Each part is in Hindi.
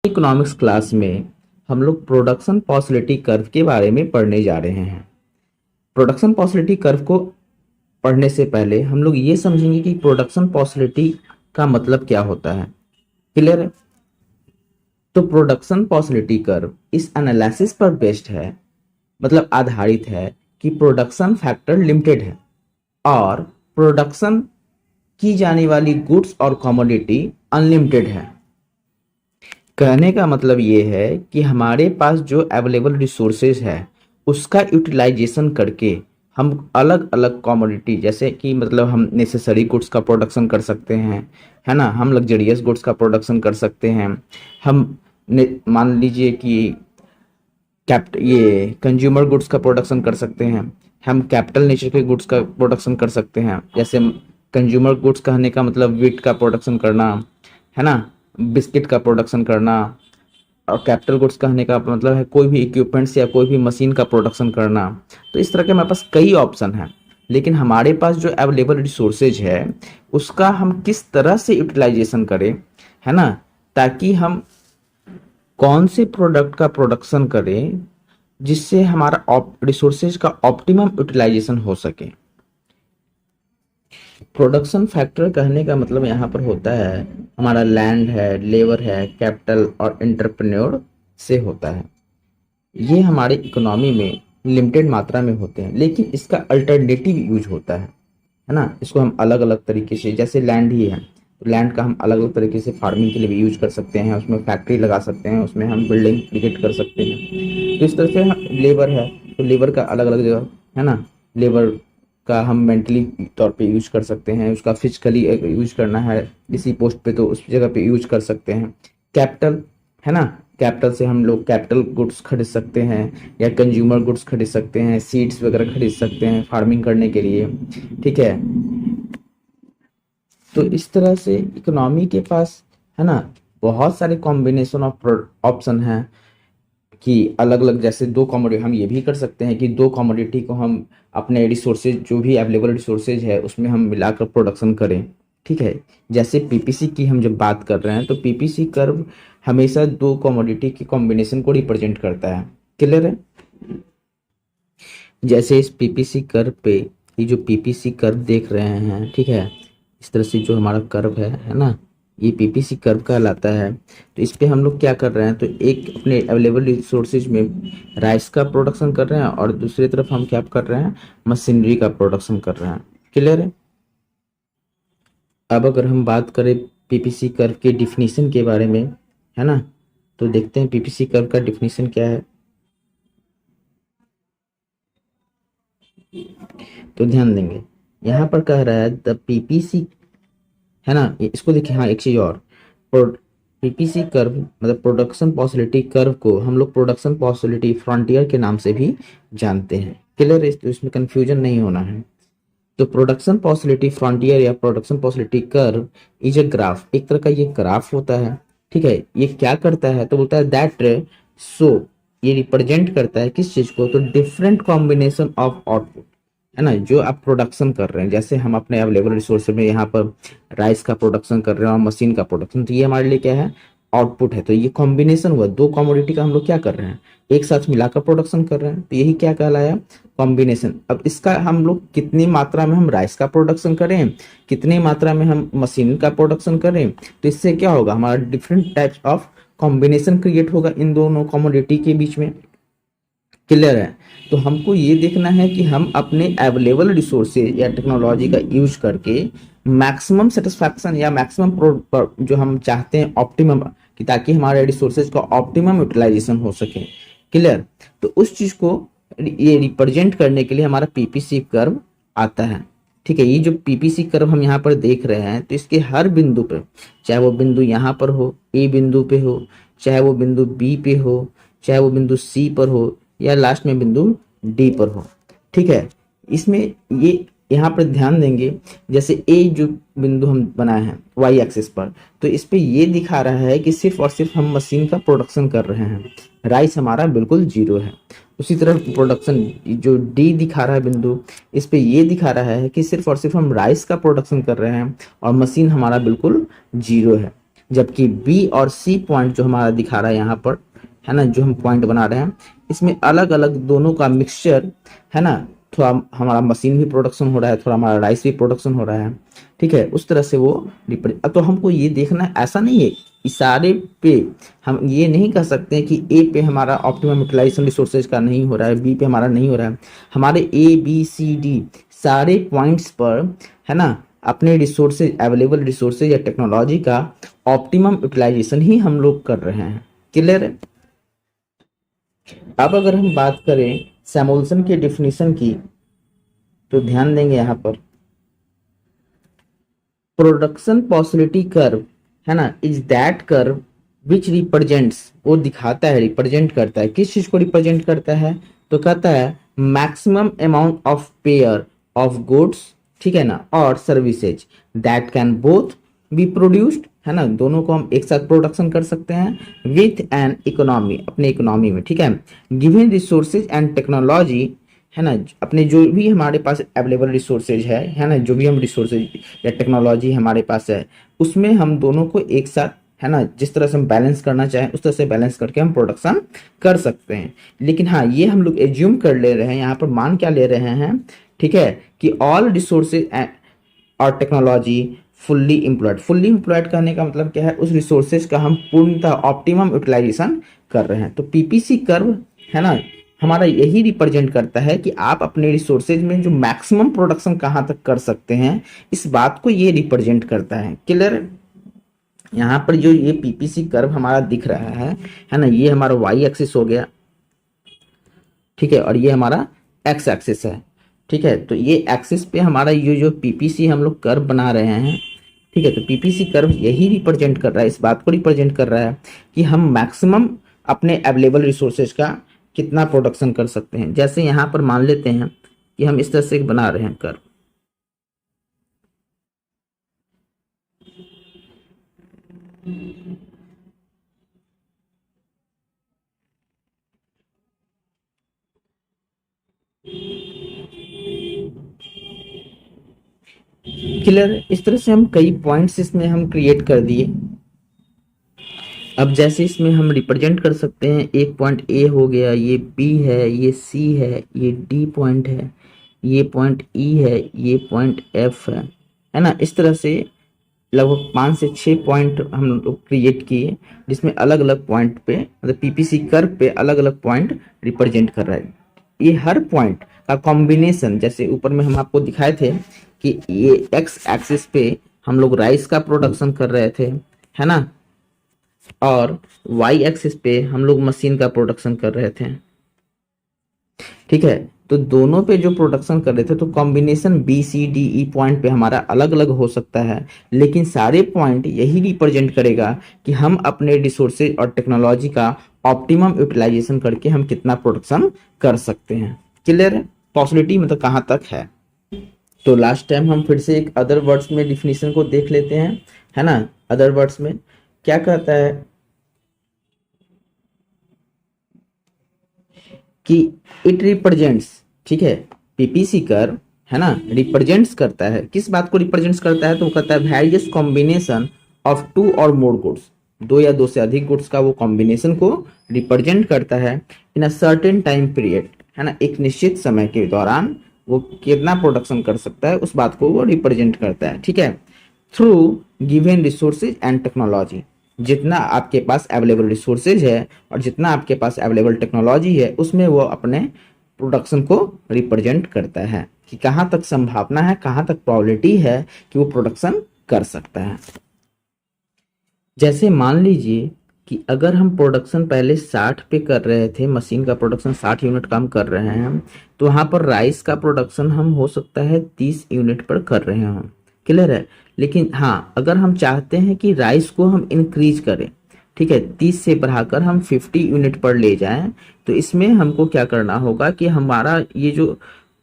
इकोनॉमिक्स क्लास में हम लोग प्रोडक्शन पॉसिबिलिटी कर्व के बारे में पढ़ने जा रहे हैं। प्रोडक्शन पॉसिबिलिटी कर्व को पढ़ने से पहले हम लोग ये समझेंगे कि प्रोडक्शन पॉसिबिलिटी का मतलब क्या होता है। क्लियर है? तो प्रोडक्शन पॉसिबिलिटी कर्व इस एनालिसिस पर बेस्ड है, मतलब आधारित है कि प्रोडक्शन फैक्टर लिमिटेड है और प्रोडक्शन की जाने वाली गुड्स और कमोडिटी अनलिमिटेड है। कहने का मतलब ये है कि हमारे पास जो अवेलेबल रिसोर्सेज है उसका यूटिलाइजेशन करके हम अलग अलग कमोडिटी, जैसे कि मतलब हम नेसेसरी गुड्स का प्रोडक्शन कर सकते हैं, है ना, हम लग्जरियस गुड्स का प्रोडक्शन कर सकते हैं, हम मान लीजिए कि ये कंज्यूमर गुड्स का प्रोडक्शन कर सकते हैं, हम कैपिटल नेचर के गुड्स का प्रोडक्शन कर सकते हैं। जैसे कंज्यूमर गुड्स कहने का मतलब वीट का प्रोडक्शन करना, है ना, बिस्किट का प्रोडक्शन करना, और कैपिटल गुड्स कहने का मतलब है कोई भी इक्विपमेंट्स या कोई भी मशीन का प्रोडक्शन करना। तो इस तरह के हमारे पास कई ऑप्शन हैं, लेकिन हमारे पास जो अवेलेबल रिसोर्सेज है उसका हम किस तरह से यूटिलाइजेशन करें, है ना, ताकि हम कौन से प्रोडक्ट का प्रोडक्शन करें जिससे हमारा रिसोर्सेज का ऑप्टिमम यूटिलाइजेशन हो सके। प्रोडक्शन फैक्टर कहने का मतलब यहाँ पर होता है हमारा लैंड है, लेबर है, कैपिटल और एंटरप्रेन्योर से होता है। ये हमारे इकोनॉमी में लिमिटेड मात्रा में होते हैं, लेकिन इसका अल्टरनेटिव यूज होता है ना। इसको हम अलग अलग तरीके से, जैसे लैंड ही है तो लैंड का हम अलग अलग तरीके से फार्मिंग के लिए भी यूज कर सकते हैं, उसमें फैक्ट्री लगा सकते हैं, उसमें हम बिल्डिंग क्रिएट कर सकते हैं। तो इस तरह से लेबर है तो लेबर का अलग अलग जगह, है ना, लेबर का हम मेंटली तौर पे यूज कर सकते हैं, उसका फिजिकली यूज करना है इसी पोस्ट पे तो उस जगह पे यूज कर सकते हैं। कैपिटल, है ना, कैपिटल से हम लोग कैपिटल गुड्स खरीद सकते हैं या कंज्यूमर गुड्स खरीद सकते हैं, सीड्स वगैरह खरीद सकते हैं फार्मिंग करने के लिए, ठीक है। तो इस तरह से इकोनॉमी के पास, है ना, बहुत सारे कॉम्बिनेशन ऑफ ऑप्शन हैं कि अलग अलग, जैसे दो कमोडिटी हम ये भी कर सकते हैं कि दो कमोडिटी को हम अपने रिसोर्सेज जो भी अवेलेबल रिसोर्सेज है उसमें हम मिलाकर प्रोडक्शन करें, ठीक है। जैसे पीपीसी की हम जब बात कर रहे हैं तो पीपीसी कर्व हमेशा दो कमोडिटी के कॉम्बिनेशन को रिप्रेजेंट करता है। क्लियर है? जैसे इस पीपीसी कर्व पे, ये जो पीपीसी कर्व देख रहे हैं, ठीक है, इस तरह से जो हमारा कर्व है ना, ये पीपीसी कर्व कहलाता है। तो इस पे हम लोग क्या कर रहे हैं, तो एक अपने अवेलेबल रिसोर्सेज में राइस का प्रोडक्शन कर रहे हैं और दूसरी तरफ हम क्या कर रहे हैं, मशीनरी का प्रोडक्शन कर रहे हैं। क्लियर है? अब अगर हम बात करें पीपीसी कर्व के डिफिनीशन के बारे में, है ना, तो देखते हैं पीपीसी कर्व का डिफिनीशन क्या है। तो ध्यान देंगे, यहाँ पर कह रहा है द पीपीसी, है ना, इसको देखिए, हाँ एक चीज और, पीपीसी कर्व मतलब प्रोडक्शन पॉसिबिलिटी कर्व को हम लोग प्रोडक्शन पॉसिबिलिटी फ्रंटियर के नाम से भी जानते हैं। क्लियर है? तो इसमें कंफ्यूजन नहीं होना है। तो प्रोडक्शन पॉसिबिलिटी फ्रंटियर या production possibility curve is a graph, एक तरह का ये ग्राफ होता है, ठीक है। ये क्या करता है, तो बोलता है दैट सो, ये रिप्रेजेंट करता है किस चीज को, तो डिफरेंट कॉम्बिनेशन ऑफ आउटपुट, है ना, जो आप प्रोडक्शन कर रहे हैं। जैसे हम अपने अवेलेबल रिसोर्स में यहाँ पर राइस का प्रोडक्शन कर रहे हैं और मशीन का प्रोडक्शन, तो ये हमारे लिए क्या है, आउटपुट है। तो ये कॉम्बिनेशन हुआ, दो कमोडिटी का हम लोग क्या कर रहे हैं, एक साथ मिलाकर प्रोडक्शन कर रहे हैं, तो यही क्या कहलाया, कॉम्बिनेशन। अब इसका हम लोग कितनी मात्रा में हम राइस का प्रोडक्शन करें, कितनी मात्रा में हम मशीन का प्रोडक्शन करें, तो इससे क्या होगा, हमारा different types of combination create होगा इन दोनों कमोडिटी के बीच में। क्लियर है? तो हमको ये देखना है कि हम अपने अवेलेबल रिसोर्सेज या टेक्नोलॉजी का यूज करके मैक्सिमम सेटिस्फैक्शन या मैक्सिमम जो हम चाहते हैं ऑप्टिमम, कि ताकि हमारे रिसोर्सेज का ऑप्टिमम यूटिलाइजेशन हो सके। क्लियर? तो उस चीज को ये रिप्रेजेंट करने के लिए हमारा पीपीसी कर्व आता है, ठीक है। ये जो पीपीसी कर्व हम यहाँ पर देख रहे हैं, तो इसके हर बिंदु पर, चाहे वो बिंदु यहाँ पर हो, ए बिंदु पे हो, चाहे वो बिंदु बी पे हो, चाहे वो बिंदु सी पर हो, या लास्ट में बिंदु डी पर हो, ठीक है। इसमें ये यहाँ पर ध्यान देंगे, जैसे ए जो बिंदु हम बनाए हैं वाई एक्सिस पर, तो इस पे ये दिखा रहा है कि सिर्फ और सिर्फ हम मशीन का प्रोडक्शन कर रहे हैं, राइस हमारा बिल्कुल जीरो है। उसी तरह प्रोडक्शन जो डी दिखा रहा है बिंदु, इस पे ये दिखा रहा है कि सिर्फ और सिर्फ हम राइस का प्रोडक्शन कर रहे हैं और मशीन हमारा बिल्कुल जीरो है। जबकि बी और सी पॉइंट जो हमारा दिखा रहा है यहाँ पर, है ना, जो हम पॉइंट बना रहे हैं, इसमें अलग अलग दोनों का मिक्सचर, है ना, थोड़ा हमारा मशीन भी प्रोडक्शन हो रहा है, थोड़ा हमारा राइस भी प्रोडक्शन हो रहा है, ठीक है, उस तरह से वो तो हमको ये देखना है, ऐसा नहीं है इशारे पे हम ये नहीं कह सकते हैं कि ए पे हमारा ऑप्टिमम यूटिलाइजेशन रिसोर्सेज का नहीं हो रहा है, बी पे हमारा नहीं हो रहा है, हमारे ए बी सी डी सारे पॉइंट्स पर, है ना, अपने रिसोर्सेज, अवेलेबल रिसोर्सेज या टेक्नोलॉजी का ऑप्टिमम यूटिलाइजेशन ही हम लोग कर रहे हैं। क्लियर है? अब अगर हम बात करें सैमुअल्सन के डिफिनीशन की, तो ध्यान देंगे यहाँ पर प्रोडक्शन पॉसिबिलिटी कर्व, है ना, is that curve which represents, वो दिखाता है, रिप्रेजेंट करता है, किस चीज को रिप्रेजेंट करता है, तो कहता है maximum amount of pair of goods, ठीक है ना, और services that can both be produced, है ना, दोनों को हम एक साथ प्रोडक्शन कर सकते हैं विथ एन इकोनॉमी, अपने इकोनॉमी में, ठीक है, गिवन रिसोर्सेज एंड टेक्नोलॉजी, है ना, अपने जो भी हमारे पास अवेलेबल रिसोर्सेज है ना, जो भी हम रिसोर्सेज या टेक्नोलॉजी हमारे पास है, उसमें हम दोनों को एक साथ, है ना, जिस तरह से हम बैलेंस करना चाहें उस तरह से बैलेंस करके हम प्रोडक्शन कर सकते हैं। लेकिन हाँ, ये हम लोग एज्यूम कर ले रहे हैं, यहाँ पर मान क्या ले रहे हैं, ठीक है, कि ऑल रिसोर्सेज और टेक्नोलॉजी फुल्ली एम्प्लॉयड करने का मतलब क्या है, उस रिसोर्सेज का हम पूर्णतः ऑप्टिमम यूटिलाइजेशन कर रहे हैं। तो पीपीसी कर्व, है ना, हमारा यही रिप्रेजेंट करता है कि आप अपने रिसोर्सेज में जो मैक्सिमम प्रोडक्शन कहाँ तक कर सकते हैं, इस बात को ये रिप्रेजेंट करता है। क्लियर? यहाँ पर जो ये पीपीसी कर्व हमारा दिख रहा है ना, ये हमारा वाई एक्सिस हो गया, ठीक है, और ये हमारा एक्स एक्सिस है, ठीक है। तो ये एक्सिस पे हमारा ये जो पीपीसी हम लोग कर्व बना रहे हैं, ठीक है, तो पीपीसी कर्व यही रिप्रेजेंट कर रहा है, इस बात को रिप्रेजेंट कर रहा है कि हम मैक्सिमम अपने अवेलेबल रिसोर्सेज का कितना प्रोडक्शन कर सकते हैं। जैसे यहाँ पर मान लेते हैं कि हम इस तरह से बना रहे हैं कर्व, क्लियर? इस तरह से हम कई पॉइंट्स इसमें हम क्रिएट कर दिए। अब जैसे इसमें हम रिप्रेजेंट कर सकते हैं, एक पॉइंट ए हो गया, ये बी है, ये सी है, ये डी पॉइंट है, ये पॉइंट ई है, ये पॉइंट एफ है ना, इस तरह से लगभग 5 से 6 पॉइंट हम लोग क्रिएट किए, जिसमें अलग अलग पॉइंट पे, मतलब पीपीसी कर्व पे अलग अलग पॉइंट रिप्रेजेंट कर रहा है। ये हर पॉइंट का कॉम्बिनेशन, जैसे ऊपर में हम आपको दिखाए थे कि ये एक्स एक्सिस पे हम लोग राइस का प्रोडक्शन कर रहे थे, है ना, और वाई एक्सिस पे हम लोग मशीन का प्रोडक्शन कर रहे थे, ठीक है। तो दोनों पे जो प्रोडक्शन कर रहे थे, तो combination B C D E point पे हमारा अलग अलग हो सकता है, लेकिन सारे पॉइंट यही रिप्रेजेंट करेगा कि हम अपने रिसोर्सेज और टेक्नोलॉजी का ऑप्टिमम यूटिलाइजेशन करके हम कितना प्रोडक्शन कर सकते हैं। क्लियर है? पॉसिबिलिटी मतलब कहाँ तक है। तो लास्ट टाइम हम फिर से एक अदर वर्ड्स में डिफिनीशन को देख लेते हैं, है ना। अदर वर्ड्स में क्या कहता है कि इट रिप्रेजेंट्स, ठीक है, पीपीसी कर्व, है ना, रिप्रेजेंट्स करता है, किस बात को रिप्रेजेंट्स करता है, तो वो कहता है वेरियस कॉम्बिनेशन ऑफ 2 और मोर गुड्स, 2 या 2 से अधिक गुड्स का वो कॉम्बिनेशन को रिप्रेजेंट करता है इन अ सर्टेन टाइम पीरियड, है ना, एक निश्चित समय के दौरान वो कितना प्रोडक्शन कर सकता है, उस बात को वो रिप्रेजेंट करता है, ठीक है, through given resources and technology. जितना आपके पास अवेलेबल रिसोर्सेज है और जितना आपके पास अवेलेबल टेक्नोलॉजी है, उसमें वो अपने प्रोडक्शन को रिप्रेजेंट करता है कि कहाँ तक संभावना है, कहाँ तक प्रोबेबिलिटी है कि वो प्रोडक्शन कर सकता है। जैसे मान लीजिए कि अगर हम प्रोडक्शन पहले 60 पे कर रहे थे, मशीन का प्रोडक्शन 60 यूनिट काम कर रहे हैं, तो वहाँ पर राइस का प्रोडक्शन हम हो सकता है 30 यूनिट पर कर रहे हों। क्लियर है? लेकिन हाँ, अगर हम चाहते हैं कि राइस को हम इंक्रीज करें, ठीक है, 30 से बढ़ाकर हम 50 यूनिट पर ले जाएं, तो इसमें हमको क्या करना होगा कि हमारा ये जो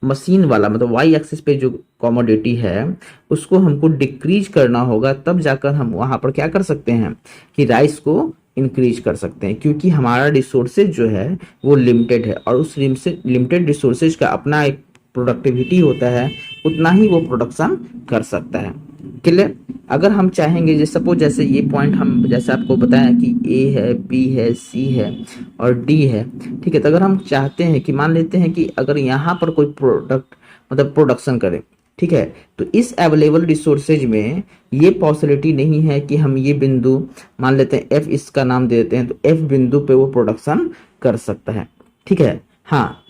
मशीन वाला मतलब वाई एक्सिस पे जो कमोडिटी है, उसको हमको डिक्रीज करना होगा, तब जाकर हम वहां पर क्या कर सकते हैं कि राइस को इंक्रीज कर सकते हैं, क्योंकि हमारा रिसोर्सेज जो है वो लिमिटेड है, और उस लिमिटेड रिसोर्सेज का अपना एक प्रोडक्टिविटी होता है, उतना ही वो प्रोडक्शन कर सकता है। क्लियर। अगर हम चाहेंगे, जैसे सपोज जैसे ये पॉइंट हम जैसे आपको बताया कि ए है, बी है, सी है और डी है, ठीक है। तो अगर हम चाहते हैं कि मान लेते हैं कि अगर यहाँ पर कोई प्रोडक्ट मतलब प्रोडक्शन करें, ठीक है, तो इस अवेलेबल रिसोर्सेज में ये पॉसिबिलिटी नहीं है कि हम ये बिंदु मान लेते हैं एफ, इसका नाम दे देते हैं, तो एफ बिंदु पे वो प्रोडक्शन कर सकता है, ठीक है। हाँ,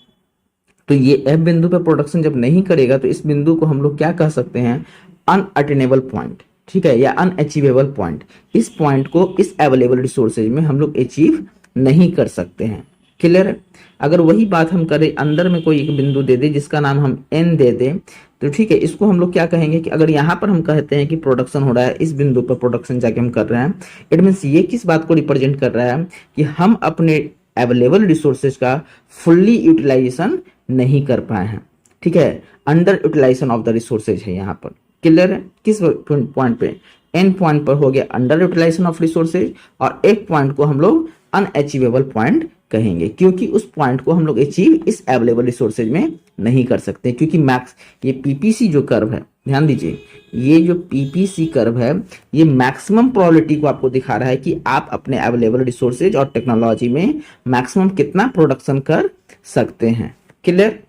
तो ये एफ बिंदु पे प्रोडक्शन जब नहीं करेगा तो इस बिंदु को हम लोग क्या कह सकते हैं, अनअटेनेबल पॉइंट, ठीक है, या अनअचीवेबल पॉइंट। इस पॉइंट को इस अवेलेबल रिसोर्सेज में हम लोग अचीव नहीं कर सकते हैं। क्लियर है। अगर वही बात हम करें, अंदर में कोई एक बिंदु दे दे जिसका नाम हम एन दे दें, तो ठीक है, इसको हम लोग क्या कहेंगे कि अगर यहाँ पर हम कहते हैं कि प्रोडक्शन हो रहा है, इस बिंदु पर प्रोडक्शन जाके हम कर रहे हैं, इट मीन्स ये किस बात को रिप्रेजेंट कर रहा है कि हम अपने अवेलेबल रिसोर्सेज का फुल्ली यूटिलाइजेशन नहीं कर पाए हैं, ठीक है। Under utilization of the resources है यहाँ पर। क्लियर है। किस पॉइंट पे, एन पॉइंट पर हो गया अंडर यूटिलाइजेशन ऑफ रिसोर्सेज, और एक पॉइंट को हम लोग अनअचीवेबल पॉइंट कहेंगे, क्योंकि उस पॉइंट को हम लोग अचीव इस अवेलेबल रिसोर्सेज में नहीं कर सकते, क्योंकि मैक्स ये पीपीसी जो कर्व है, ध्यान दीजिए, ये जो पीपीसी कर्व है ये मैक्सिमम प्रोबेबिलिटी को आपको दिखा रहा है कि आप अपने अवेलेबल रिसोर्सेज और टेक्नोलॉजी में मैक्सिमम कितना प्रोडक्शन कर सकते हैं। क्लियर।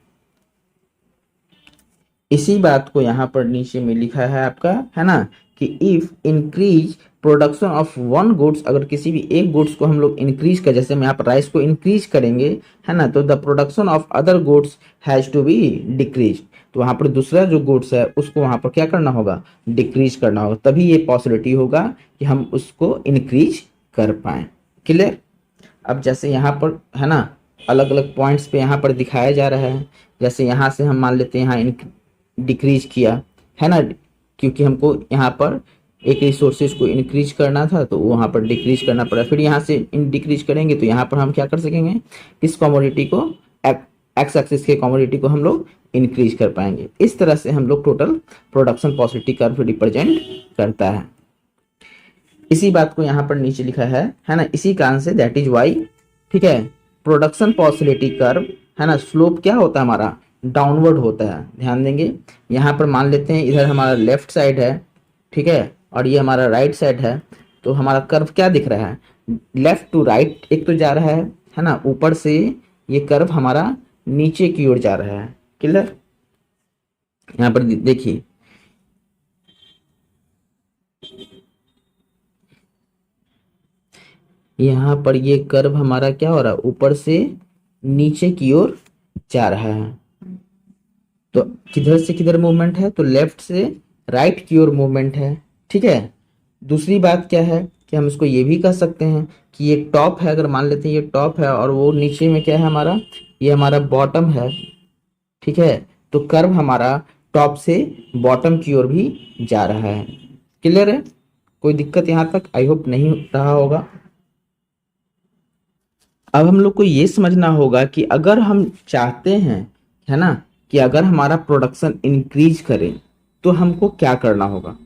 इसी बात को यहाँ पर नीचे में लिखा है आपका, है ना, कि if increase production of one goods, अगर किसी भी एक गुड्स को हम लोग इंक्रीज कर, जैसे में आप राइस को इंक्रीज करेंगे, है ना, तो the production of other goods has to be decrease, तो वहां पर दूसरा जो गुड्स है उसको वहां पर क्या करना होगा, डिक्रीज करना होगा, तभी ये पॉसिबिलिटी होगा कि हम उसको इंक्रीज कर पाए। क्लियर। अब जैसे यहाँ पर है ना, अलग अलग पॉइंट्स पे यहाँ पर दिखाया जा रहा है, जैसे यहाँ से हम मान लेते हैं यहाँ डिक्रीज किया, है ना, क्योंकि हमको यहाँ पर एक रिसोर्सेज को इंक्रीज करना था तो वहाँ पर डिक्रीज करना पड़ा, फिर यहाँ से डिक्रीज करेंगे तो यहाँ पर हम क्या कर सकेंगे, इस कमोडिटी को एक्स एक्सिस के कमोडिटी को हम लोग इंक्रीज कर पाएंगे। इस तरह से हम लोग total production possibility curve represent करता है। इसी बात को यहाँ पर नीचे लिखा है ना, इसी कारण से दैट इज वाई, ठीक है, प्रोडक्शन पॉसिबिलिटी कर्व, है ना, स्लोप क्या होता है हमारा, डाउनवर्ड होता है। ध्यान देंगे, यहाँ पर मान लेते हैं इधर हमारा लेफ्ट साइड है, ठीक है, और ये हमारा राइट साइड है, तो हमारा कर्व क्या दिख रहा है, लेफ्ट टू राइट एक तो जा रहा है ना, ऊपर से ये कर्व हमारा नीचे की ओर जा रहा है। क्लियर। यहाँ पर देखिए, यहाँ पर ये कर्व हमारा क्या हो रहा है, ऊपर से नीचे की ओर जा रहा है। तो किधर से किधर मूवमेंट है, तो लेफ्ट से राइट की ओर मूवमेंट है, ठीक है। दूसरी बात क्या है कि हम इसको ये भी कह सकते हैं कि ये टॉप है, अगर मान लेते हैं ये टॉप है और वो नीचे में क्या है हमारा, ये हमारा बॉटम है, ठीक है। तो कर्व हमारा टॉप से बॉटम की ओर भी जा रहा है। क्लियर है। कोई दिक्कत यहाँ तक आई होप नहीं रहा होगा। अब हम लोग को ये समझना होगा कि अगर हम चाहते हैं, है ना, कि अगर हमारा प्रोडक्शन इंक्रीज करे तो हमको क्या करना होगा,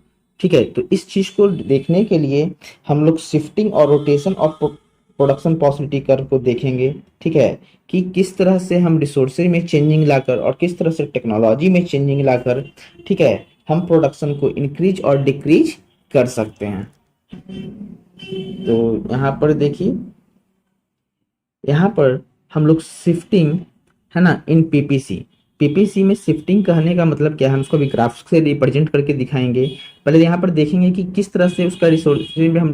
ठीक है। तो इस चीज को देखने के लिए हम लोग शिफ्टिंग और rotation of production possibility curve को देखेंगे, ठीक है, कि किस तरह से हम रिसोर्सेज में चेंजिंग लाकर और किस तरह से टेक्नोलॉजी में चेंजिंग लाकर, ठीक है, हम प्रोडक्शन को इंक्रीज और डिक्रीज कर सकते हैं। तो यहाँ पर देखिए, यहाँ पर हम लोग शिफ्टिंग, है ना, इन पीपीसी, पीपीसी में शिफ्टिंग कहने का मतलब क्या है, हम उसको भी ग्राफ से रिप्रेजेंट करके दिखाएंगे। पहले यहाँ पर देखेंगे कि किस तरह से उसका रिसोर्स में हम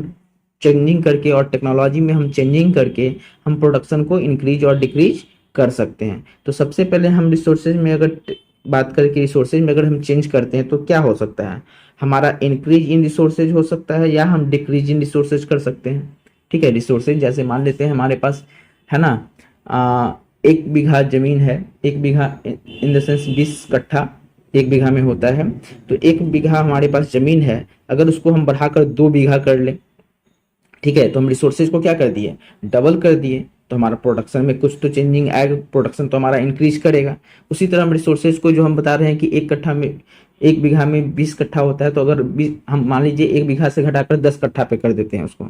चेंजिंग करके और टेक्नोलॉजी में हम चेंजिंग करके हम प्रोडक्शन को इंक्रीज और डिक्रीज कर सकते हैं। तो सबसे पहले हम रिसोर्सेज में अगर बात करके रिसोर्सेज में अगर हम चेंज करते हैं तो क्या हो सकता है, हमारा इंक्रीज इन रिसोर्सेज हो सकता है या हम डिक्रीज इन रिसोर्सेज कर सकते हैं, ठीक है। रिसोर्सेज जैसे मान लेते हैं हमारे पास, है ना, 1 बीघा जमीन है, 1 बीघा इन द सेंस 20 कट्ठा 1 बीघा में होता है, तो 1 बीघा हमारे पास जमीन है, अगर उसको हम बढ़ाकर 2 बीघा कर लें, ठीक है, तो हम रिसोर्सेज को क्या कर दिए, डबल कर दिए, तो हमारा प्रोडक्शन में कुछ तो चेंजिंग आएगा, प्रोडक्शन तो हमारा इंक्रीज करेगा। उसी तरह हम रिसोर्सेज को जो हम बता रहे हैं कि 1 बीघा में 20 कट्ठा होता है, तो अगर हम मान लीजिए 1 बीघा से घटाकर 10 कट्ठा पे कर देते हैं उसको,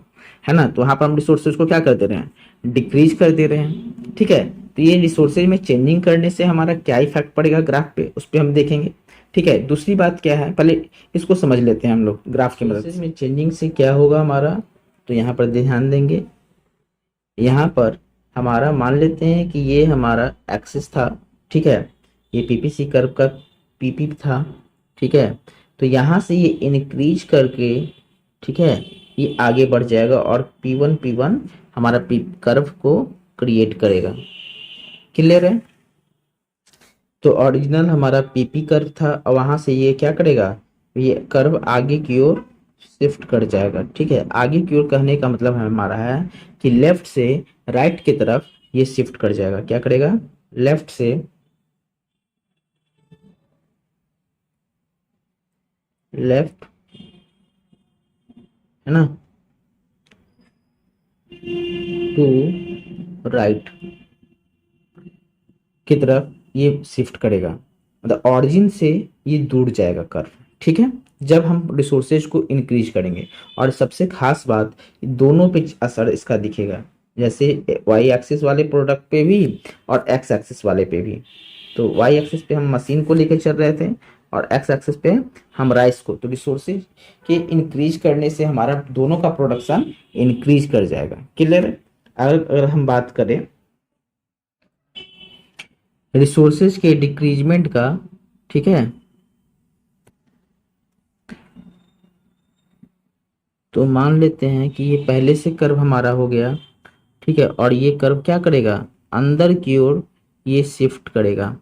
है ना, तो वहां पर हम रिसोर्सेज को क्या कर दे रहे हैं, डिक्रीज कर दे रहे हैं, ठीक है। तो ये रिसोर्सेज में चेंजिंग करने से हमारा क्या इफेक्ट पड़ेगा ग्राफ पे, उस पर हम देखेंगे। ठीक है, दूसरी बात क्या है, पहले इसको समझ लेते हैं हम लोग ग्राफ की मदद से। में चेंजिंग से क्या होगा हमारा, तो यहाँ पर ध्यान देंगे, यहाँ पर हमारा मान लेते हैं कि ये हमारा एक्सिस था, ठीक है, ये पीपीसी कर्व का पीपी था, ठीक है, तो यहाँ से ये इंक्रीज करके, ठीक है, ये आगे बढ़ जाएगा और P1 हमारा पी कर्व को क्रिएट करेगा। क्लियर है? तो ओरिजिनल हमारा पीपी कर्व था और वहां से ये क्या करेगा, ये कर्व आगे की ओर शिफ्ट कर जाएगा। ठीक है, आगे की ओर कहने का मतलब हमारा है कि लेफ्ट से राइट की तरफ ये शिफ्ट कर जाएगा। क्या करेगा, लेफ्ट से लेफ्ट, है ना, टू राइट की तरफ ये शिफ्ट करेगा, मतलब ऑरिजिन से ये दूर जाएगा कर्व। ठीक है, जब हम रिसोर्सेज को इंक्रीज करेंगे, और सबसे खास बात दोनों पे असर इसका दिखेगा, जैसे वाई एक्सिस वाले प्रोडक्ट पे भी और एक्स एक्सिस वाले पे भी। तो वाई एक्सिस पे हम मशीन को लेकर चल रहे थे और एक्स एक्सिस पे हम राइस को, तो रिसोर्सेज के इंक्रीज करने से हमारा दोनों का प्रोडक्शन इंक्रीज कर जाएगा। क्लियर? अगर हम बात करें रिसोर्सेज के डिक्रीजमेंट का, ठीक है, तो मान लेते हैं कि ये पहले से कर्व हमारा हो गया, ठीक है, और ये कर्व क्या करेगा, अंदर की ओर ये शिफ्ट करेगा,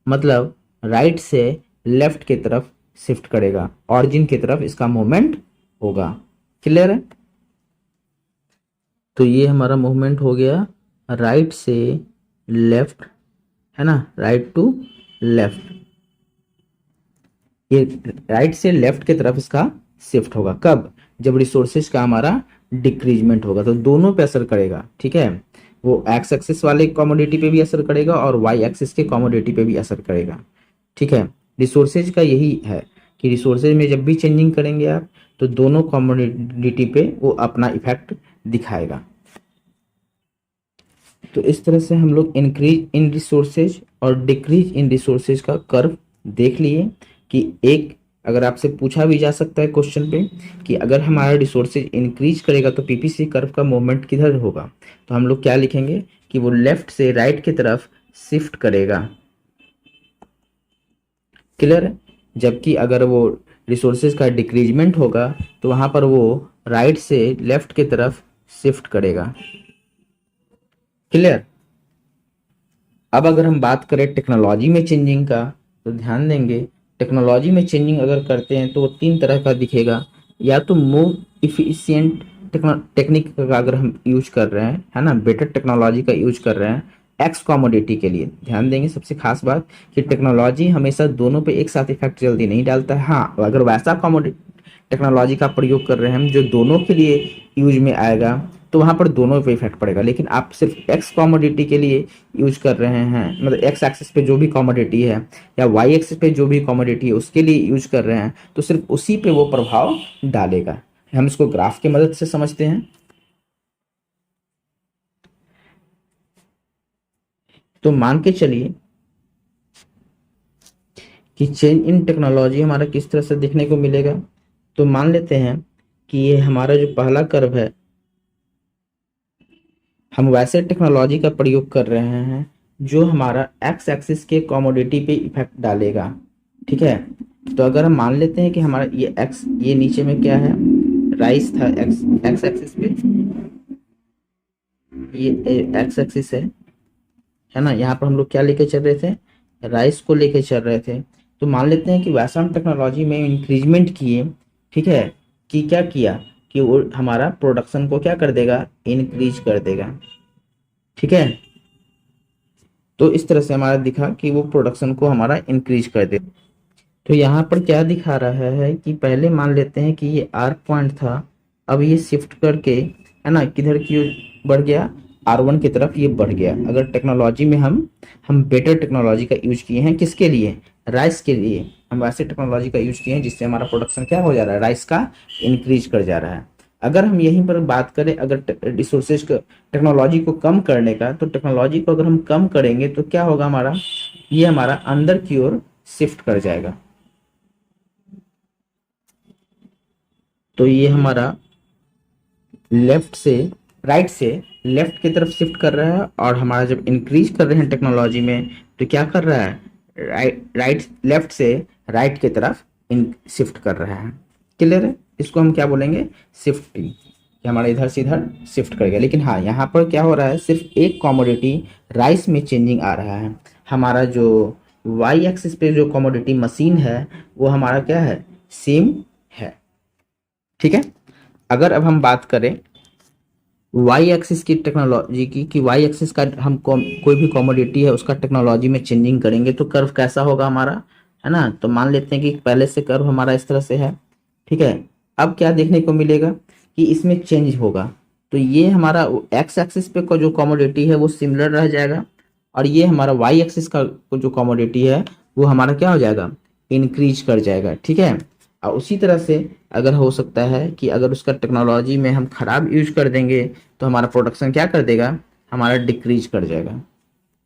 मतलब राइट से लेफ्ट की तरफ शिफ्ट करेगा, ऑरिजिन की तरफ इसका मूवमेंट होगा। क्लियर है? तो ये हमारा मूवमेंट हो गया राइट से लेफ्ट, है ना, राइट टू लेफ्ट, ये राइट से लेफ्ट की तरफ इसका शिफ्ट होगा। कब? जब रिसोर्सेज का हमारा डिक्रीजमेंट होगा, तो दोनों पे असर करेगा। ठीक है, वो एक्स एक्सिस वाले कमोडिटी पे भी असर करेगा और वाई एक्सिस के कमोडिटी पे भी असर करेगा। ठीक है, रिसोर्सेज का यही है कि रिसोर्सेज में जब भी चेंजिंग करेंगे आप, तो दोनों कमोडिटी पे वो अपना इफेक्ट दिखाएगा। तो इस तरह से हम लोग इंक्रीज इन रिसोर्सेज और डिक्रीज इन रिसोर्सेज का कर्व देख लिए कि एक, अगर आपसे पूछा भी जा सकता है क्वेश्चन पे कि अगर हमारा रिसोर्सेज इंक्रीज करेगा तो पीपीसी कर्व का मूवमेंट किधर होगा, तो हम लोग क्या लिखेंगे कि वो लेफ्ट से राइट की तरफ शिफ्ट करेगा। क्लियर है? जबकि अगर वो रिसोर्सेज का डिक्रीजमेंट होगा तो वहां पर वो राइट से लेफ्ट की तरफ शिफ्ट करेगा। क्लियर? अब अगर हम बात करें टेक्नोलॉजी में चेंजिंग का, तो ध्यान देंगे टेक्नोलॉजी में चेंजिंग अगर करते हैं तो वो तीन तरह का दिखेगा। या तो मोर इफिशियंट टेक्निक का अगर हम यूज कर रहे हैं, है ना, बेटर टेक्नोलॉजी का यूज कर रहे हैं एक्स कमोडिटी के लिए। ध्यान देंगे सबसे खास बात कि टेक्नोलॉजी हमेशा दोनों पे एक साथ इफेक्ट जल्दी नहीं डालता है। हाँ, अगर वैसा कमोडिटी टेक्नोलॉजी का प्रयोग कर रहे हैं हम जो दोनों के लिए यूज में आएगा, तो वहां पर दोनों पे इफेक्ट पड़ेगा। लेकिन आप सिर्फ एक्स कमोडिटी के लिए यूज कर रहे हैं, मतलब एक्स एक्सिस पे जो भी कमोडिटी है या वाई एक्सिस पे जो भी कमोडिटी है उसके लिए यूज कर रहे हैं, तो सिर्फ उसी पे वो प्रभाव डालेगा। हम इसको ग्राफ की मदद से समझते हैं। तो मान के चलिए कि चेंज इन टेक्नोलॉजी हमारा किस तरह से देखने को मिलेगा। तो मान लेते हैं कि ये हमारा जो पहला कर्व है, हम वैसे टेक्नोलॉजी का प्रयोग कर रहे हैं जो हमारा एक्स एक्सिस के कमोडिटी पे इफेक्ट डालेगा। ठीक है, तो अगर हम मान लेते हैं कि हमारा ये एक्स, ये नीचे में क्या है, राइस था एक्स एक्स एक्सिस पे, ये एक्स एक्सिस है ना, यहाँ पर हम लोग क्या लेके चल रहे थे, राइस को लेके चल रहे थे। तो मान लेते हैं कि वैसा हम टेक्नोलॉजी में इंक्रीजमेंट किए, ठीक है, कि क्या किया कि वो हमारा प्रोडक्शन को क्या कर देगा, इंक्रीज कर देगा। ठीक है, तो इस तरह से हमारा दिखा कि वो प्रोडक्शन को हमारा इंक्रीज कर दे। तो यहाँ पर क्या दिखा रहा है कि पहले मान लेते हैं कि ये आर पॉइंट था, अब ये शिफ्ट करके, है ना, किधर की ओर बढ़ गया, R1 की तरफ ये बढ़ गया। अगर टेक्नोलॉजी में हम बेटर टेक्नोलॉजी का यूज किए हैं, किसके लिए, राइस के लिए, हम वैसे टेक्नोलॉजी का यूज किए हैं जिससे हमारा प्रोडक्शन क्या हो जा रहा है, राइस का इंक्रीज कर जा रहा है। अगर हम यहीं पर बात करें अगर रिसोर्सेज का टेक्नोलॉजी को कम करने का, तो टेक्नोलॉजी को अगर हम कम करेंगे तो क्या होगा, हमारा ये हमारा अंदर की ओर शिफ्ट कर जाएगा। तो ये हमारा लेफ्ट से राइट से लेफ्ट की तरफ शिफ्ट कर रहा है, और हमारा जब इंक्रीज कर रहे हैं टेक्नोलॉजी में तो क्या कर रहा है, राइट लेफ्ट से राइट की तरफ इन शिफ्ट कर रहा है। क्लियर है? इसको हम क्या बोलेंगे, शिफ्टिंग, कि हमारा इधर से इधर शिफ्ट कर गया। लेकिन हाँ, यहाँ पर क्या हो रहा है, सिर्फ एक कमोडिटी राइस में चेंजिंग आ रहा है। हमारा जो वाई एक्सिस पे जो कमोडिटी मशीन है वो हमारा क्या है, सेम है। ठीक है? अगर अब हम बात करें वाई एक्सिस की टेक्नोलॉजी की, कि वाई एक्सिस का हम कोई भी कमोडिटी है उसका टेक्नोलॉजी में चेंजिंग करेंगे तो कर्व कैसा होगा हमारा, है ना। तो मान लेते हैं कि पहले से कर्व हमारा इस तरह से है, ठीक है। अब क्या देखने को मिलेगा कि इसमें चेंज होगा, तो ये हमारा एक्स एक्सिस पे का जो कमोडिटी है वो सिमिलर रह जाएगा, और ये हमारा वाई एक्सिस का जो कमोडिटी है वो हमारा क्या हो जाएगा, इंक्रीज कर जाएगा। ठीक है? और उसी तरह से अगर हो सकता है कि अगर उसका टेक्नोलॉजी में हम खराब यूज कर देंगे तो हमारा प्रोडक्शन क्या कर देगा, हमारा डिक्रीज कर जाएगा।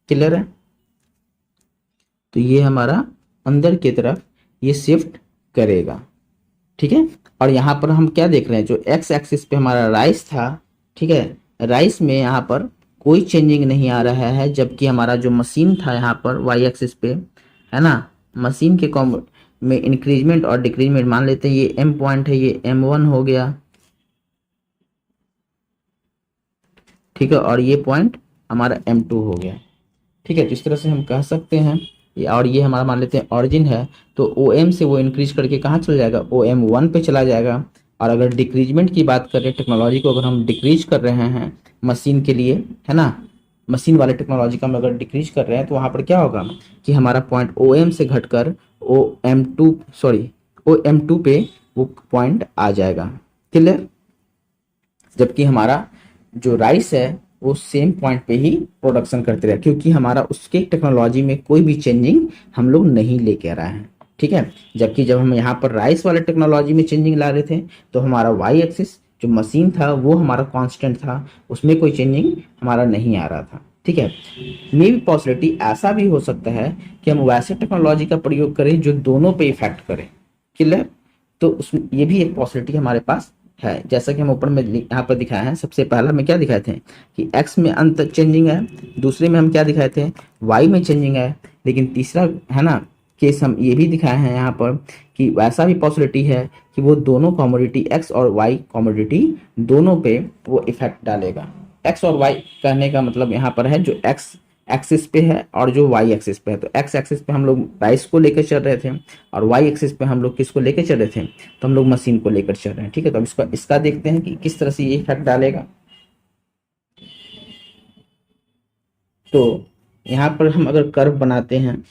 क्लियर है? तो ये हमारा अंदर की तरफ ये शिफ्ट करेगा। ठीक है? और यहाँ पर हम क्या देख रहे हैं, जो एक्स एक्सिस पे हमारा राइस था, ठीक है, राइस में यहाँ पर कोई चेंजिंग नहीं आ रहा है, जबकि हमारा जो मशीन था यहाँ पर वाई एक्सिस पे, है ना, मशीन के कॉम में इंक्रीजमेंट और डिक्रीजमेंट मान लेते हैं, ये एम पॉइंट है, ये M1 हो गया, ठीक है, और ये पॉइंट हमारा M2 हो गया। ठीक है? तो इस तरह से हम कह सकते हैं और ये हमारा मान लेते हैं ऑरिजिन है, तो ओ एम से वो इंक्रीज करके कहाँ चला जाएगा, OM1 पे चला जाएगा। और अगर डिक्रीजमेंट की बात करें, टेक्नोलॉजी को अगर हम डिक्रीज कर रहे हैं मशीन के लिए, है ना, मशीन वाले टेक्नोलॉजी का हम अगर डिक्रीज कर रहे हैं तो वहाँ पर क्या होगा कि हमारा पॉइंट OM से घटकर OM2 पे वो पॉइंट आ जाएगा। क्लियर? जबकि हमारा जो राइस है वो सेम पॉइंट पे ही प्रोडक्शन करते रहे, क्योंकि हमारा उसके टेक्नोलॉजी में कोई भी चेंजिंग हम लोग नहीं लेके आ रहे हैं। ठीक है? जबकि जब हम यहाँ पर राइस वाले टेक्नोलॉजी में चेंजिंग ला रहे थे तो हमारा वाई एक्सिस जो मशीन था वो हमारा कांस्टेंट था, उसमें कोई चेंजिंग हमारा नहीं आ रहा था। ठीक है? मे भी पॉसिबिलिटी ऐसा भी हो सकता है कि हम वैसे टेक्नोलॉजी का प्रयोग करें जो दोनों पे इफेक्ट करे। क्लियर? तो उसमें ये भी एक पॉसिबिलिटी हमारे पास है, जैसा कि हम ऊपर में यहाँ पर दिखाए हैं। सबसे पहला में क्या दिखाए थे कि एक्स में अंत चेंजिंग है, दूसरे में हम क्या दिखाए थे, वाई में चेंजिंग है। लेकिन तीसरा, है ना, केस हम ये भी दिखाए हैं यहाँ पर कि वैसा भी पॉसिबिलिटी है कि वो दोनों कमोडिटी एक्स और वाई कमोडिटी दोनों पे वो इफेक्ट डालेगा। एक्स और वाई कहने का मतलब यहाँ पर है जो एक्स एक्सिस पे है और जो वाई एक्सिस पे है। तो एक्स एक्सिस पे हम लोग प्राइस को लेकर चल रहे थे, और वाई एक्सिस पे हम लोग किसको लेकर चल रहे थे, तो हम लोग मशीन को लेकर चल रहे हैं। ठीक है? तो अब इसका देखते हैं कि किस तरह से ये इफेक्ट डालेगा। तो यहाँ पर हम अगर कर्व बनाते हैं,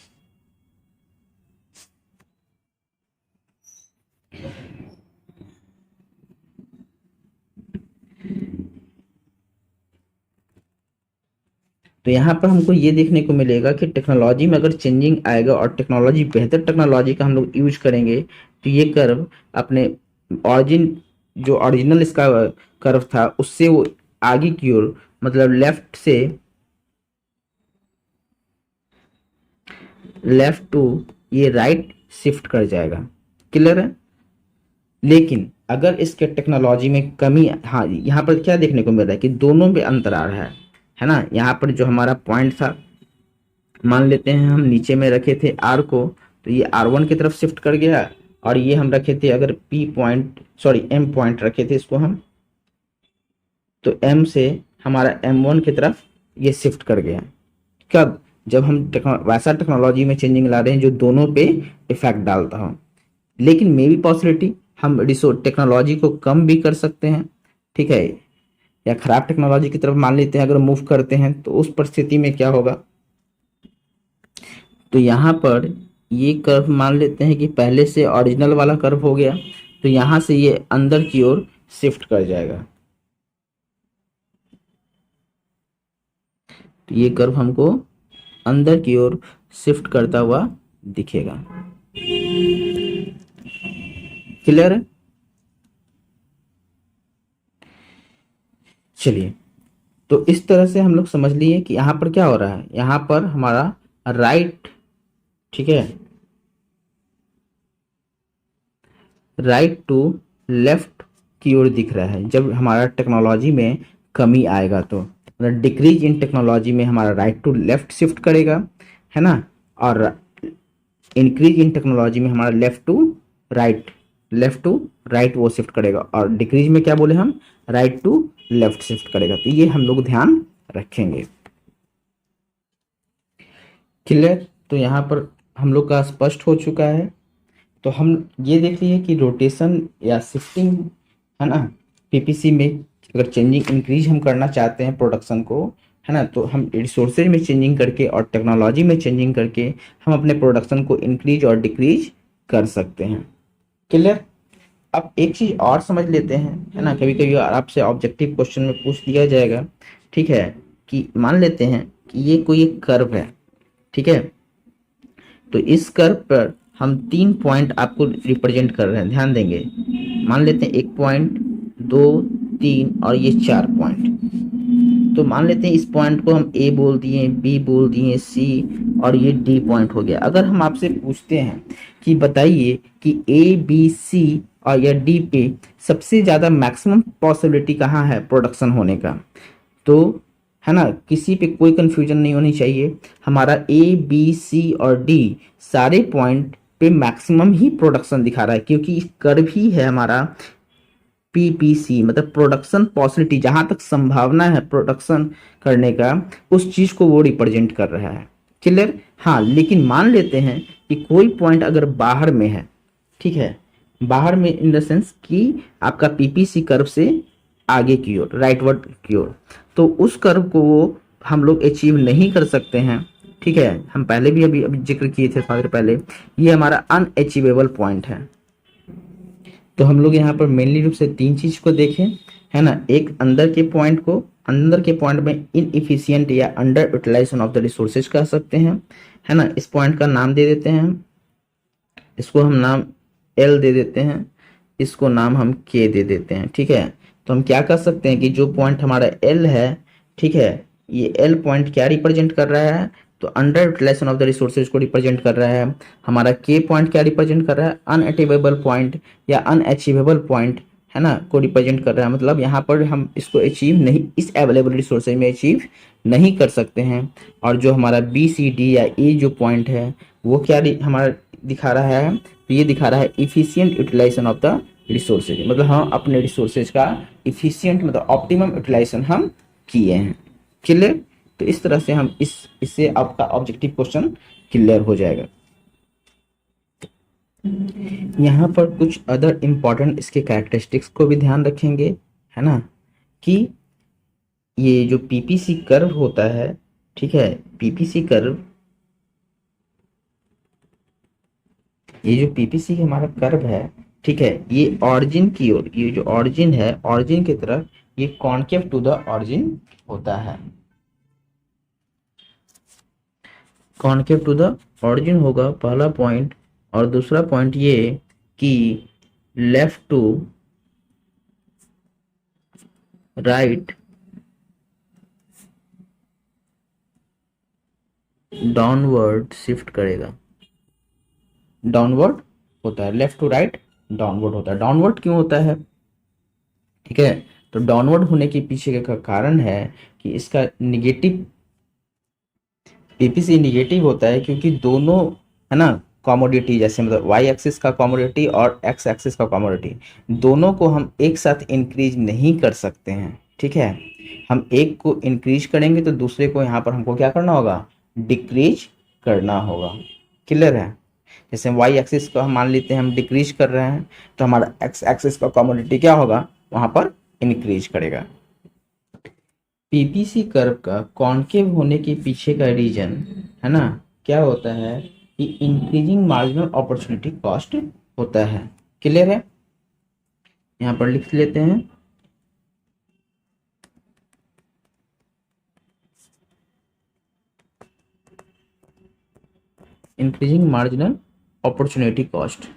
तो यहाँ पर हमको ये देखने को मिलेगा कि टेक्नोलॉजी में अगर चेंजिंग आएगा और टेक्नोलॉजी बेहतर टेक्नोलॉजी का हम लोग यूज करेंगे तो ये कर्व अपने ऑरिजिन जो ओरिजिनल इसका कर्व था उससे वो आगे की ओर, मतलब लेफ्ट टू ये राइट शिफ्ट कर जाएगा। क्लियर है? लेकिन अगर इसके टेक्नोलॉजी में कमी, हाँ, यहाँ पर क्या देखने को मिल रहा है कि दोनों में अंतर आ रहा है ना। यहाँ पर जो हमारा पॉइंट था, मान लेते हैं हम नीचे में रखे थे आर को, तो ये R1 की तरफ शिफ्ट कर गया, और ये हम रखे थे अगर M पॉइंट रखे थे इसको हम, तो M से हमारा M1 की तरफ ये शिफ्ट कर गया। कब? जब हम वैसा टेक्नोलॉजी में चेंजिंग ला रहे हैं जो दोनों पे इफेक्ट डालता हो। लेकिन मे बी पॉसिबिलिटी हम रिसोर्स टेक्नोलॉजी को कम भी कर सकते हैं। ठीक है? या खराब टेक्नोलॉजी की तरफ मान लेते हैं अगर मूव करते हैं तो उस परिस्थिति में क्या होगा, तो यहाँ पर ये कर्व मान लेते हैं कि पहले से ओरिजिनल वाला कर्व हो गया, तो यहाँ से ये अंदर की ओर शिफ्ट कर जाएगा। तो ये कर्व हमको अंदर की ओर शिफ्ट करता हुआ दिखेगा। क्लियर है? चलिए, तो इस तरह से हम लोग समझ लिए कि यहाँ पर क्या हो रहा है, यहाँ पर हमारा राइट, ठीक है, राइट टू लेफ्ट की ओर दिख रहा है जब हमारा टेक्नोलॉजी में कमी आएगा, तो मतलब डिक्रीज इन टेक्नोलॉजी में हमारा राइट टू लेफ्ट शिफ्ट करेगा, है ना, और इंक्रीज इन टेक्नोलॉजी में हमारा लेफ्ट टू राइट वो शिफ्ट करेगा, और डिक्रीज में क्या बोले हम, राइट टू लेफ्ट शिफ्ट करेगा। तो ये हम लोग ध्यान रखेंगे। क्लियर? तो यहाँ पर हम लोग का स्पष्ट हो चुका है। तो हम ये देख लिए कि रोटेशन या शिफ्टिंग, है ना, पीपीसी में अगर चेंजिंग इंक्रीज हम करना चाहते हैं प्रोडक्शन को, है ना, तो हम रिसोर्सेज में चेंजिंग करके और टेक्नोलॉजी में चेंजिंग करके हम अपने प्रोडक्शन को इंक्रीज और डिक्रीज कर सकते हैं। क्लियर? अब एक चीज़ और समझ लेते हैं, है ना, कभी कभी आपसे ऑब्जेक्टिव क्वेश्चन में पूछ दिया जाएगा, ठीक है, कि मान लेते हैं कि ये कोई एक कर्व है, ठीक है, तो इस कर्व पर हम 3 पॉइंट आपको रिप्रेजेंट कर रहे हैं, ध्यान देंगे। मान लेते हैं 1 पॉइंट, 2, 3 और ये 4 पॉइंट। तो मान लेते हैं इस पॉइंट को हम ए बोल दिए, बी बोल दिए, सी, और ये डी पॉइंट हो गया। अगर हम आपसे पूछते हैं कि बताइए कि ए बी सी और या डी पे सबसे ज़्यादा मैक्सिमम पॉसिबिलिटी कहाँ है प्रोडक्शन होने का, तो है ना, किसी पे कोई कंफ्यूजन नहीं होनी चाहिए। हमारा ए बी सी और डी सारे पॉइंट पे मैक्सिमम ही प्रोडक्शन दिखा रहा है, क्योंकि कर्व ही है हमारा पीपीसी, मतलब प्रोडक्शन पॉसिबिलिटी, जहां तक संभावना है प्रोडक्शन करने का, उस चीज को वो रिप्रेजेंट कर रहा है। क्लियर? हाँ, लेकिन मान लेते हैं कि कोई पॉइंट अगर बाहर में है, ठीक है, बाहर में इन द सेंस कि आपका पीपीसी कर्व से आगे की ओर, राइटवर्ड की ओर, तो उस कर्व को वो हम लोग अचीव नहीं कर सकते हैं। ठीक है, हम पहले भी अभी अभी जिक्र किए थे थोड़ी देर पहले, ये हमारा अनअचीवेबल पॉइंट है। तो हम लोग यहाँ पर मेनली रूप से 3 चीज को देखें, है ना, एक अंदर के पॉइंट को, अंदर के पॉइंट में इनइफिशियंट या under utilization of the resources कह सकते हैं, है ना। इस पॉइंट का नाम दे देते हैं, इसको हम नाम एल दे देते हैं, इसको नाम हम के दे देते हैं, ठीक है। तो हम क्या कर सकते हैं कि जो पॉइंट हमारा एल है, ठीक है, ये एल पॉइंट क्या रिप्रेजेंट कर रहा है, तो under utilization of the resources को रिप्रेजेंट कर रहा है। हमारा के पॉइंट क्या रिप्रेजेंट कर रहा है, अनअटेबल पॉइंट या अनअचीवेबल पॉइंट, है ना, को रिप्रेजेंट कर रहा है। मतलब यहाँ पर हम इसको अचीव नहीं, इस अवेलेबल रिसोर्सेज में अचीव नहीं कर सकते हैं। और जो हमारा बी सी डी या ए जो पॉइंट है, वो क्या हमारा दिखा रहा है, तो ये दिखा रहा है efficient utilization of the resources, मतलब हम अपने रिसोर्सेज का इफिशियंट मतलब ऑप्टिमम यूटिलाइजेशन हम किए हैं। क्लियर? तो इस तरह से हम इससे आपका ऑब्जेक्टिव क्वेश्चन क्लियर हो जाएगा। यहाँ पर कुछ अदर इंपॉर्टेंट इसके कैरेक्टरिस्टिक्स को भी ध्यान रखेंगे, है ना, कि ये जो पीपीसी कर्व होता है, ठीक है, पीपीसी कर्व, ये जो पीपीसी हमारा कर्व है, ठीक है, ये ऑरिजिन की ओर, ये जो ऑरिजिन है, ऑरिजिन की तरफ ये कॉन्केव टू द ऑरिजिन होता है, कॉन्केव टू द ऑरिजिन होगा पहला पॉइंट। और दूसरा पॉइंट ये कि left to right downward shift करेगा, डाउनवर्ड होता है, लेफ्ट टू राइट डाउनवर्ड होता है। डाउनवर्ड क्यों होता है, ठीक है, तो डाउनवर्ड होने के पीछे का कारण है कि इसका निगेटिव, पीपीसी निगेटिव होता है क्योंकि दोनों, है ना, कॉमोडिटी, जैसे मतलब वाई एक्सिस का कॉमोडिटी और एक्स एक्सिस का कॉमोडिटी, दोनों को हम एक साथ इंक्रीज नहीं कर सकते हैं, ठीक है। हम एक को इंक्रीज करेंगे तो दूसरे को यहाँ पर हमको क्या करना होगा, डिक्रीज करना होगा। क्लियर है? जैसे वाई एक्सिस को हम मान लेते हैं हम डिक्रीज कर रहे हैं, तो हमारा एक्स एक्सिस का कॉमोडिटी क्या होगा, वहाँ पर इंक्रीज करेगा। पीपीसी कर्व का कॉन्केव होने के पीछे का रीजन, है ना, क्या होता है कि इंक्रीजिंग मार्जिनल अपॉर्चुनिटी कॉस्ट होता है। क्लियर है? यहाँ पर लिख लेते हैं, इंक्रीजिंग मार्जिनल अपॉर्चुनिटी कॉस्ट।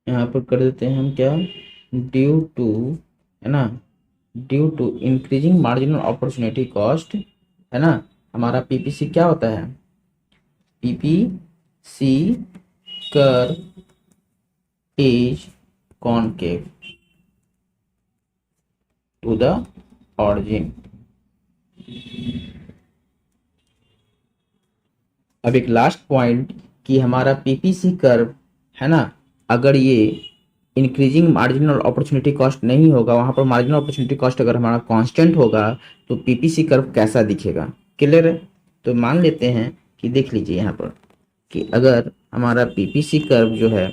यहाँ पर कर देते हैं हम क्या, ड्यू टू, है ना, due to increasing marginal opportunity cost, है ना, हमारा पीपीसी क्या होता है, PPC curve is concave to the origin. अब एक लास्ट पॉइंट कि हमारा पीपीसी कर्व, है ना, अगर ये इंक्रीजिंग मार्जिनल अपॉर्चुनिटी कॉस्ट नहीं होगा, वहां पर मार्जिनल अपॉर्चुनिटी कॉस्ट अगर हमारा कांस्टेंट होगा तो पीपीसी कर्व कैसा दिखेगा, क्लियर है। तो मान लेते हैं कि देख लीजिए यहाँ पर कि अगर हमारा पीपीसी कर्व जो है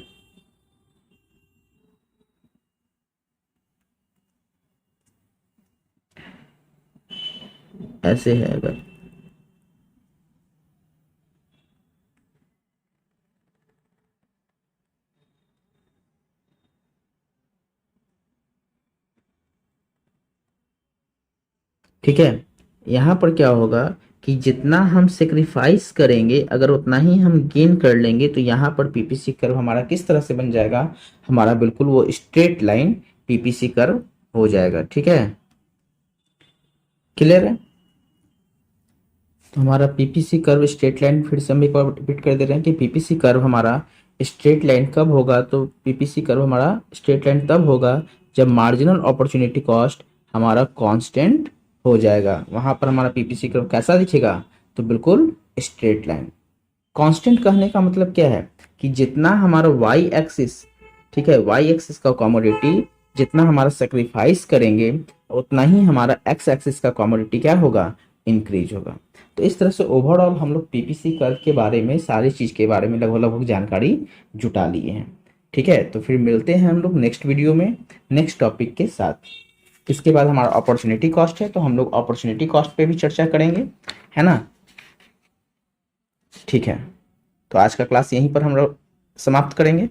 ऐसे है, अगर ठीक है, यहाँ पर क्या होगा कि जितना हम सेक्रीफाइस करेंगे अगर उतना ही हम गेन कर लेंगे, तो यहाँ पर पीपीसी कर्व हमारा किस तरह से बन जाएगा, हमारा बिल्कुल वो स्ट्रेट लाइन पीपीसी कर्व हो जाएगा, ठीक है, क्लियर है। तो हमारा पीपीसी कर्व स्ट्रेट लाइन, फिर से हम एक बार रिपीट कर दे रहे हैं कि पीपीसी कर्व हमारा स्ट्रेट लाइन कब होगा, तो पीपीसी कर्व हमारा स्ट्रेट लाइन तब होगा जब मार्जिनल अपॉर्चुनिटी कॉस्ट हमारा कांस्टेंट हो जाएगा, वहां पर हमारा पीपीसी कर्व कैसा दिखेगा, तो बिल्कुल स्ट्रेट लाइन। कांस्टेंट कहने का मतलब क्या है कि जितना हमारा वाई एक्सिस, ठीक है, वाई एक्सिस का कमोडिटी जितना हमारा सेक्रीफाइस करेंगे उतना ही हमारा एक्स एक्सिस का कमोडिटी क्या होगा, इंक्रीज होगा। तो इस तरह से ओवरऑल हम लोग पीपीसी कर्व के बारे में, सारी चीज के बारे में लगभग लगभग जानकारी जुटा लिए हैं, ठीक है। तो फिर मिलते हैं हम लोग नेक्स्ट वीडियो में नेक्स्ट टॉपिक के साथ। इसके बाद हमारा अपॉर्चुनिटी कॉस्ट है, तो हम लोग अपॉर्चुनिटी कॉस्ट पे भी चर्चा करेंगे, है ना, ठीक है। तो आज का क्लास यहीं पर हम लोग समाप्त करेंगे।